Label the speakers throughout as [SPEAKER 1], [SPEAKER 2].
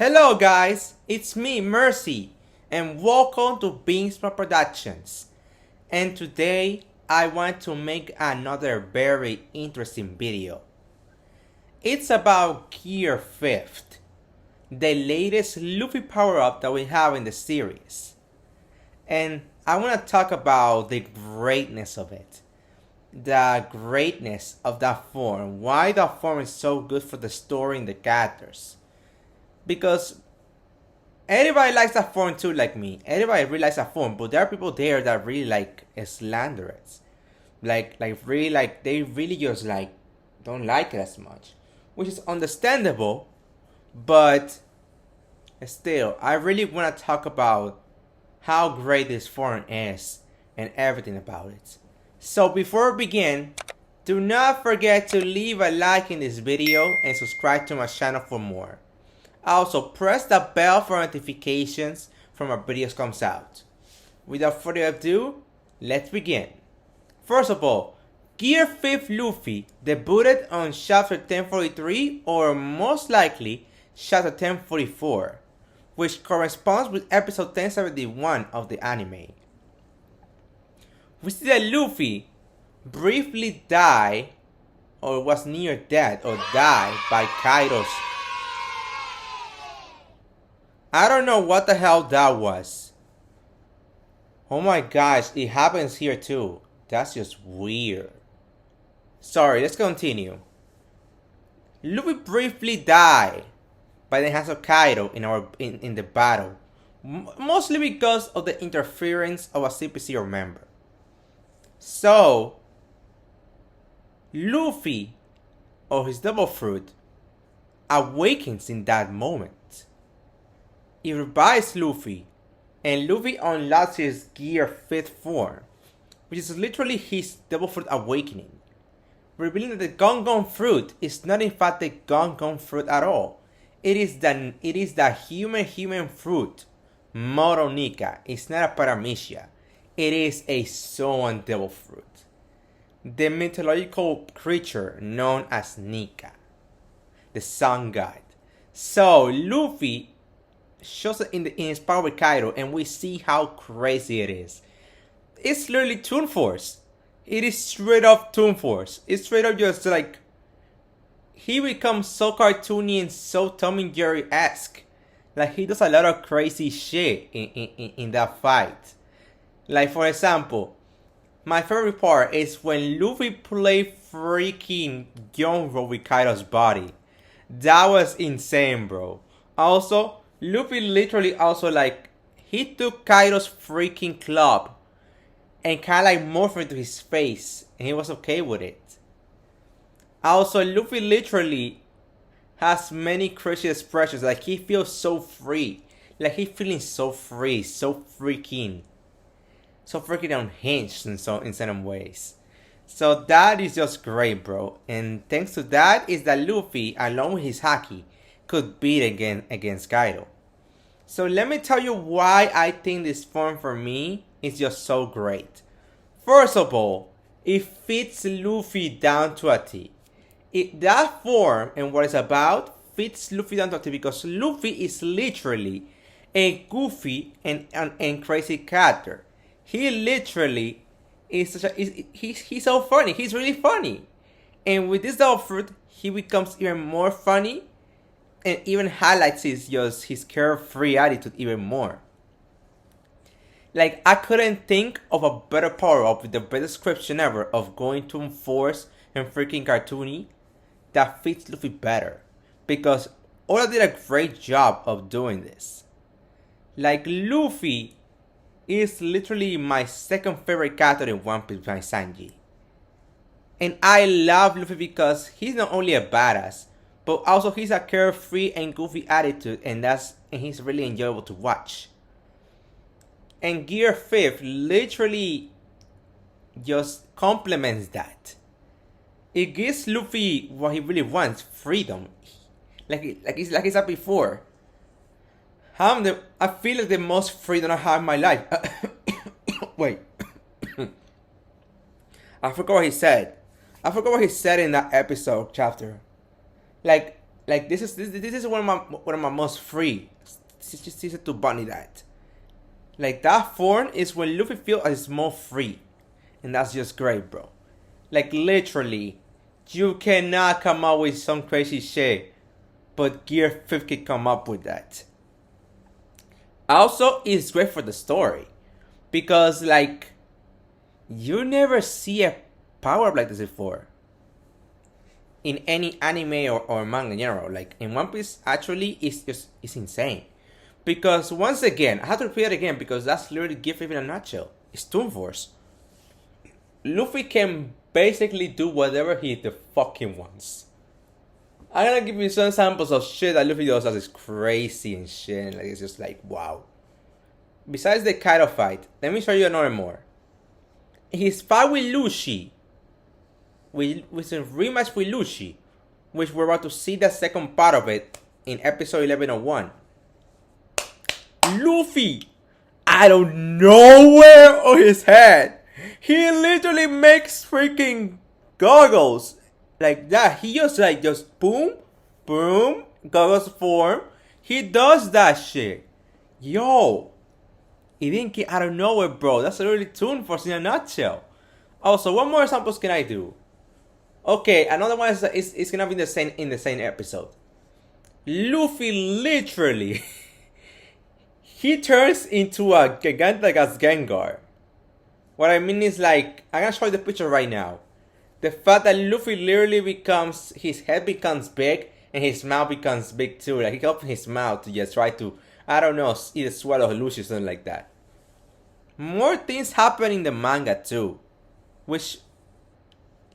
[SPEAKER 1] Hello guys, it's me Mercy and welcome to Beansma Productions. And today I want to make another very interesting video. It's about Gear 5th, the latest Luffy power-up that we have in the series. And I want to talk about the greatness of it. The greatness of that form. Why that form is so good for the story and the characters. Because everybody likes that form too, like me. Everybody really likes that form, but there are people there that really like slander it. They really just don't like it as much. Which is understandable, but still, I really want to talk about how great this form is and everything about it. So before we begin, do not forget to leave a like in this video and subscribe to my channel for more. Also, press the bell for notifications from our videos comes out. Without further ado, let's begin. First of all, Gear 5th Luffy debuted on Chapter 1043 or most likely Chapter 1044, which corresponds with episode 1071 of the anime. We see that Luffy briefly died or was near death or died by Kaido's. I don't know what the hell that was. Oh my gosh, it happens here too. That's just weird. Sorry, let's continue. Luffy briefly died by the hands of Kaido in the battle. Mostly because of the interference of a CP0 member. So, Luffy, or his double fruit, awakens in that moment. It revives Luffy, and Luffy unlocks his Gear 5th form, which is literally his double fruit awakening, revealing that the Gon fruit is not in fact the Gon fruit at all. It is the human fruit, Moro Nika. It's not a Paramecia. It is a Zoan devil fruit, the mythological creature known as Nika, the sun god. So Luffy shows it in his power with Kaido, and we see how crazy it is. It's literally Toon Force. It is straight up Toon Force. It's straight up just like he becomes so cartoony and so Tom and Jerry-esque. Like he does a lot of crazy shit in that fight. Like for example, my favorite part is when Luffy played freaking Gyonro with Kaido's body. That was insane, bro. Also, Luffy literally also he took Kaido's freaking club and kinda morphed into his face, and he was okay with it. Also, Luffy literally has many crazy expressions, like he feels so free. Like he's feeling so free, so freaking unhinged in some ways. So that is just great, bro. And thanks to that is that Luffy, along with his haki, could beat again against Kaido. So let me tell you why I think this form for me is just so great. First of all, it fits Luffy down to a T. That form and what it's about fits Luffy down to a T because Luffy is literally a goofy and crazy character. He literally is he's so funny. He's really funny. And with this double fruit, he becomes even more funny. And even highlights his carefree attitude even more. Like, I couldn't think of a better power-up with the best description ever of going to Force and freaking cartoony that fits Luffy better. Because Oda did a great job of doing this. Like, Luffy is literally my second favorite character in One Piece by Sanji. And I love Luffy because he's not only a badass, but also he's a carefree and goofy attitude, and he's really enjoyable to watch. And Gear 5th literally just complements that. It gives Luffy what he really wants, freedom. Like I said before. I feel like the most freedom I have in my life. Wait. I forgot what he said. I forgot what he said in that episode chapter. Like, Like this is one of my most free. It's just easy to bunny that. Like that form is when Luffy feels is more free, and that's just great, bro. Like literally, you cannot come up with some crazy shit, but Gear 5 can come up with that. Also, it's great for the story because like you never see a power up like this before in any anime or manga in general. Like in One Piece, actually, it's insane. Because once again, I have to repeat it again because that's literally Gear 5 in a nutshell. It's Toon Force. Luffy can basically do whatever he the fucking wants. I'm gonna give you some samples of shit that Luffy does that is crazy and shit. Like it's just like wow. Besides the Kaido fight, let me show you another more. His fight with Luffy, with a rematch with Luffy, which we're about to see the second part of it in episode 1101. Luffy, out of nowhere on his head, he literally makes freaking goggles like that. He just boom, boom, goggles form. He does that shit. Yo, he didn't get out of nowhere, bro. That's literally Toon Force in a nutshell. Also, what more examples can I do? Okay, another one is gonna be in the same episode. Luffy literally he turns into a Gigantic Gengar. What I mean is like I'm gonna show you the picture right now. The fact that Luffy literally becomes his head becomes big and his mouth becomes big too. Like he opens his mouth to just try to either swallow Luffy or something like that. More things happen in the manga too, which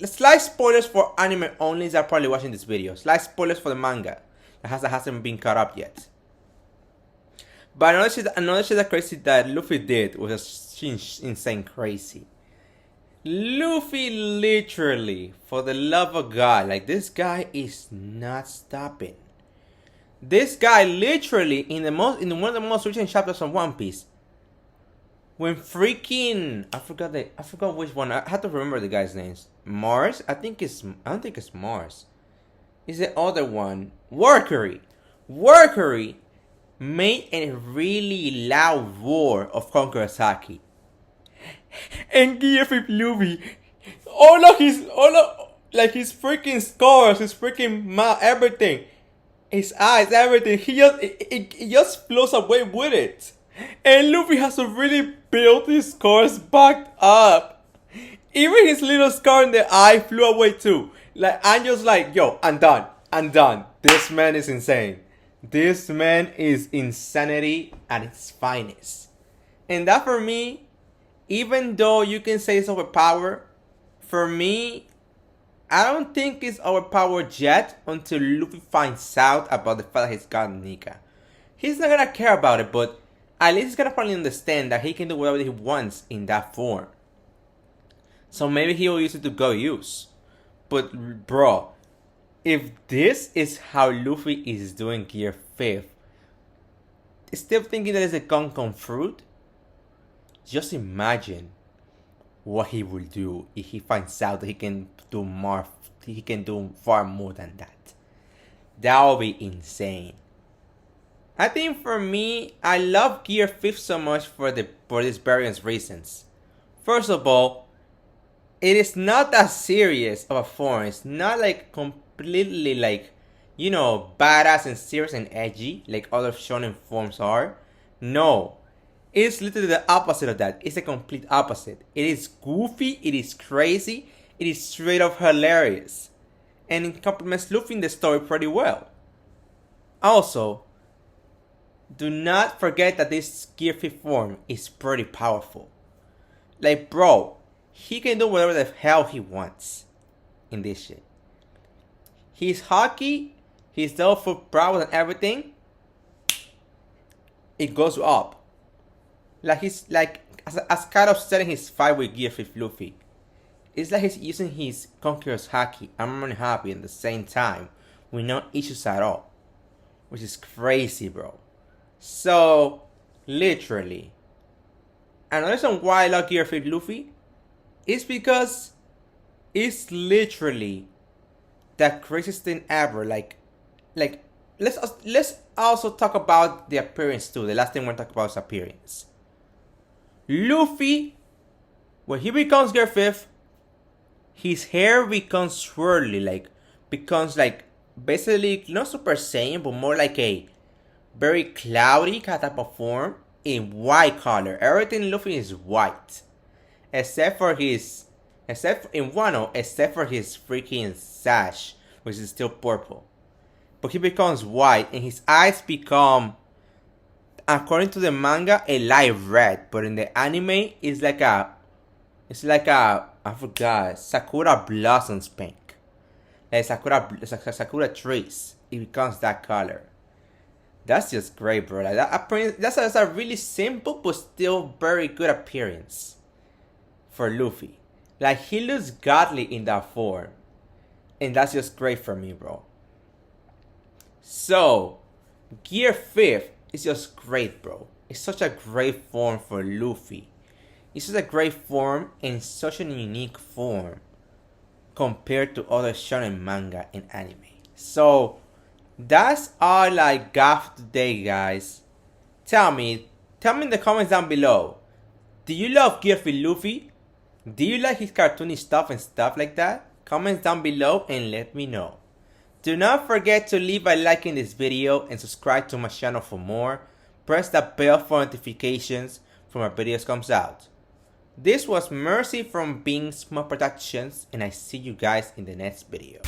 [SPEAKER 1] slight spoilers for anime only that are probably watching this video. Slight spoilers for the manga that hasn't been caught up yet. But another shit that crazy that Luffy did was just insane crazy. Luffy literally, for the love of God, like this guy is not stopping. This guy literally in one of the most recent chapters of One Piece, when freaking I forgot which one. I have to remember the guy's names. Mars? I don't think it's Mars. Is the other one Workery? Workery made a really loud roar of Conqueror's Haki. And Gear 5 Luffy, all of his freaking scars, his freaking mouth, everything, his eyes, everything, he just flows away with it. And Luffy has to really build his scars back up. Even his little scar in the eye flew away too. Like I'm just like, yo, I'm done. This man is insane. This man is insanity at its finest. And that for me, even though you can say it's overpowered, for me, I don't think it's overpowered yet until Luffy finds out about the fact that he's got Nika. He's not gonna care about it, but at least he's gonna probably understand that he can do whatever he wants in that form. So maybe he'll use it to go use. But bro, if this is how Luffy is doing Gear 5, still thinking that it's a Gon fruit, just imagine what he will do if he finds out that he can do more. He can do far more than that. That will be insane. I think for me, I love Gear 5 so much for these various reasons. First of all, it is not that serious of a form. It's not like completely like, badass and serious and edgy like other shonen forms are. No. It's literally the opposite of that. It's a complete opposite. It is goofy, it is crazy, it is straight up hilarious. And it complements Luffy in the story pretty well. Also, do not forget that this Gear 5 form is pretty powerful. Like bro, he can do whatever the hell he wants in this shit. His Haki, his full prowess and everything, it goes up. Like he's like as kind of setting his fight with Gear 5 Luffy. It's like he's using his Conqueror's Haki and Armor Happy at the same time with no issues at all. Which is crazy, bro. So literally, another reason why I love Gear 5 Luffy is because it's literally the craziest thing ever. Like like let's also talk about the appearance too. The last thing we're talking about is appearance. Luffy, when he becomes Gear 5, his hair becomes swirly, like becomes like basically not Super Saiyan, but more like a very cloudy type of form in white color. Everything in Luffy is white, except for his except for his freaking sash, which is still purple. But he becomes white, and his eyes become, according to the manga, a light red. But in the anime, it's like a I forgot, Sakura blossoms pink, like Sakura trees. It becomes that color. That's just great, bro. Like that's a really simple but still very good appearance for Luffy. Like, he looks godly in that form, and that's just great for me, bro. So, Gear 5 is just great, bro. It's such a great form for Luffy. It's such a great form and such a unique form compared to other shonen manga and anime. So, that's all I got today, guys. Tell me in the comments down below. Do you love Gear 5 Luffy? Do you like his cartoony stuff and stuff like that? Comments down below and let me know. Do not forget to leave a like in this video and subscribe to my channel for more. Press the bell for notifications when my videos comes out. This was Mercy from Being Small Productions, and I see you guys in the next video.